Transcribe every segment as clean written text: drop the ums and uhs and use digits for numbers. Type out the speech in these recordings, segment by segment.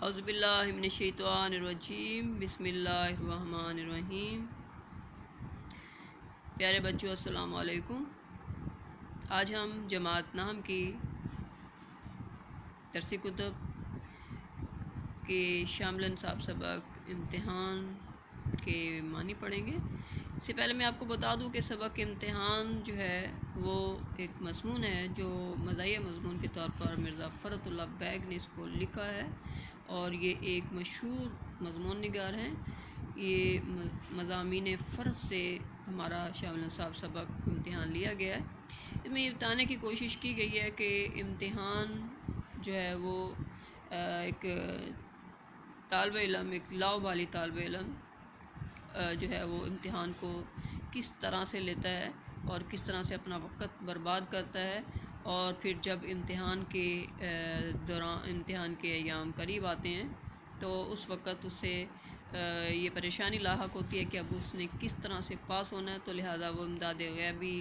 اعوذ باللہ من الشیطان الرجیم بسم اللہ الرحمن الرحیم۔ پیارے بچوں السلام علیکم۔ آج ہم جماعت نحو کی درسی کتب کے شامل انصاب سبق امتحان کے معنی پڑھیں گے۔ اس سے پہلے میں آپ کو بتا دوں کہ سبق امتحان جو ہے وہ ایک مضمون ہے جو مزاحیہ مضمون کے طور پر مرزا فرت اللہ بیگ نے اس کو لکھا ہے، اور یہ ایک مشہور مضمون نگار ہیں۔ یہ مضامین فرض سے ہمارا شامل انصاب سبق امتحان لیا گیا ہے۔ اس میں یہ بتانے کی کوشش کی گئی ہے کہ امتحان جو ہے وہ ایک طالب علم، ایک لاؤبالی طالب علم جو ہے وہ امتحان کو کس طرح سے لیتا ہے اور کس طرح سے اپنا وقت برباد کرتا ہے، اور پھر جب امتحان کے دوران امتحان کے ایام قریب آتے ہیں تو اس وقت اسے یہ پریشانی لاحق ہوتی ہے کہ اب اس نے کس طرح سے پاس ہونا ہے، تو لہٰذا وہ امداد غیبی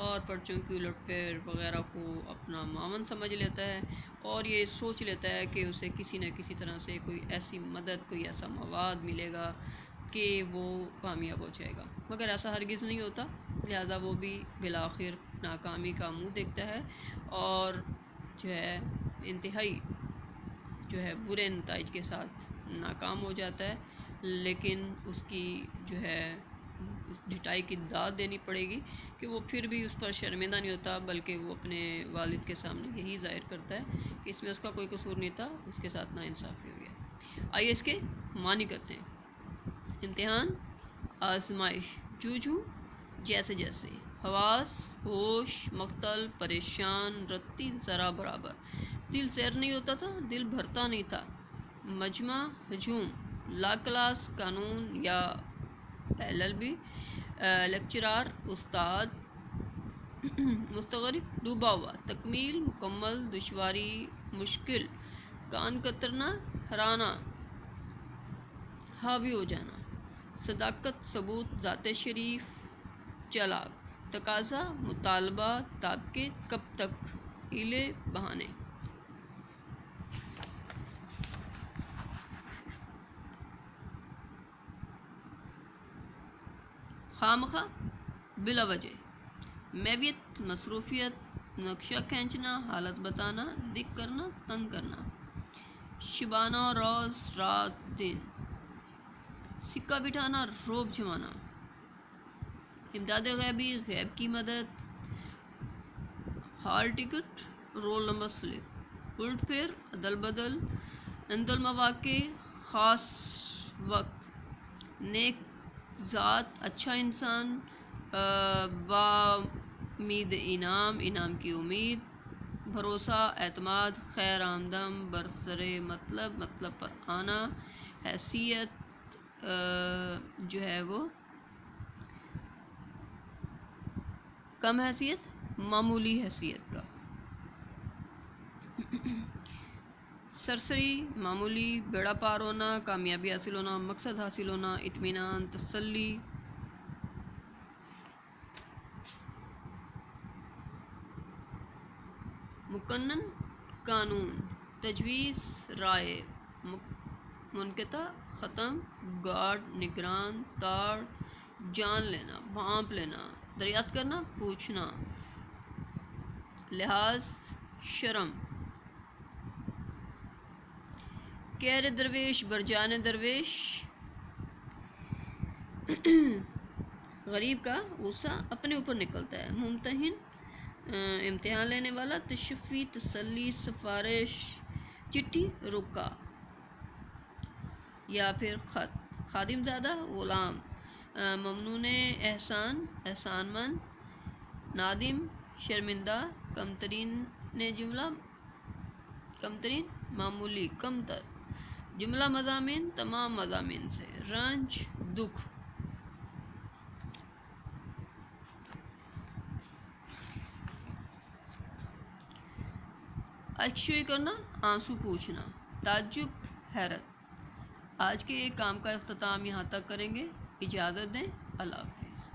اور پرچوں کی الٹ پھیر وغیرہ کو اپنا معاون سمجھ لیتا ہے، اور یہ سوچ لیتا ہے کہ اسے کسی نہ کسی طرح سے کوئی ایسی مدد، کوئی ایسا مواد ملے گا کہ وہ کامیاب ہو جائے گا، مگر ایسا ہرگز نہیں ہوتا۔ لہٰذا وہ بھی بالآخر ناکامی کا منہ دیکھتا ہے اور جو ہے انتہائی جو ہے برے نتائج کے ساتھ ناکام ہو جاتا ہے، لیکن اس کی جو ہے ڈٹائی کی داد دینی پڑے گی کہ وہ پھر بھی اس پر شرمندہ نہیں ہوتا، بلکہ وہ اپنے والد کے سامنے یہی ظاہر کرتا ہے کہ اس میں اس کا کوئی قصور نہیں تھا، اس کے ساتھ ناانصافی ہو گیا۔ آئیے اس کے معنی کرتے ہیں۔ امتحان، آزمائش، جوجھو، جیسے جیسے، حواس، ہوش، مختل، پریشان، رتی، ذرا برابر، دل سیر نہیں ہوتا تھا، دل بھرتا نہیں تھا، مجمع، ہجوم، لا کلاس، قانون یا LLB، لیکچرار، استاد، مستغرق، ڈوبا ہوا، تکمیل، مکمل، دشواری، مشکل، کان کترنا، ہرانا، حاوی ہو جانا، صداقت، ثبوت، ذات شریف، چالاک، تقاضا، مطالبہ، تاب کے، کب تک، ہیلے بہانے۔ خوامخواہ، بلا وجہ، میویت، مصروفیت، نقشہ کھینچنا، حالت بتانا، دکھ کرنا، تنگ کرنا، شبانہ روز، رات دن، سکہ بٹھانا، روب جمانا، امداد غیبی، غیب کی مدد، hall ticket, roll number slip, الٹ پھیر، عدل بدل، عند المواقع، خاص وقت، نیک ذات، اچھا انسان، بامید انعام، انعام کی امید، بھروسہ، اعتماد، خیر آمدم، برسر مطلب، مطلب پر آنا، حیثیت جو ہے وہ کم حیثیت، معمولی حیثیت کا، سرسری، معمولی، بیڑا پار ہونا، کامیابی حاصل ہونا، مقصد حاصل ہونا، اطمینان، تسلی، مقنن، قانون، تجویز، رائے، منقطع، ختم، گارڈ، نگران، تاڑ، جان لینا، بھانپ لینا، دریافت کرنا، پوچھنا، لحاظ، شرم، کہر درویش، برجان درویش، غریب کا غصہ اپنے اوپر نکلتا ہے، ممتحن، امتحان لینے والا، تشفی، تسلی، سفارش، چٹھی، رکا یا پھر خط، خادم زادہ، غلام، ممنون احسان، احسان مند، نادم، شرمندہ، کم ترین جملہ، کم ترین، معمولی، کم تر، جملہ مضامین، تمام مضامین سے، رنج، دکھ، اشوئی کرنا، آنسو پوچھنا، تعجب، حیرت۔ آج کے کام کا اختتام یہاں تک کریں گے، اجازت دیں، اللہ حافظ۔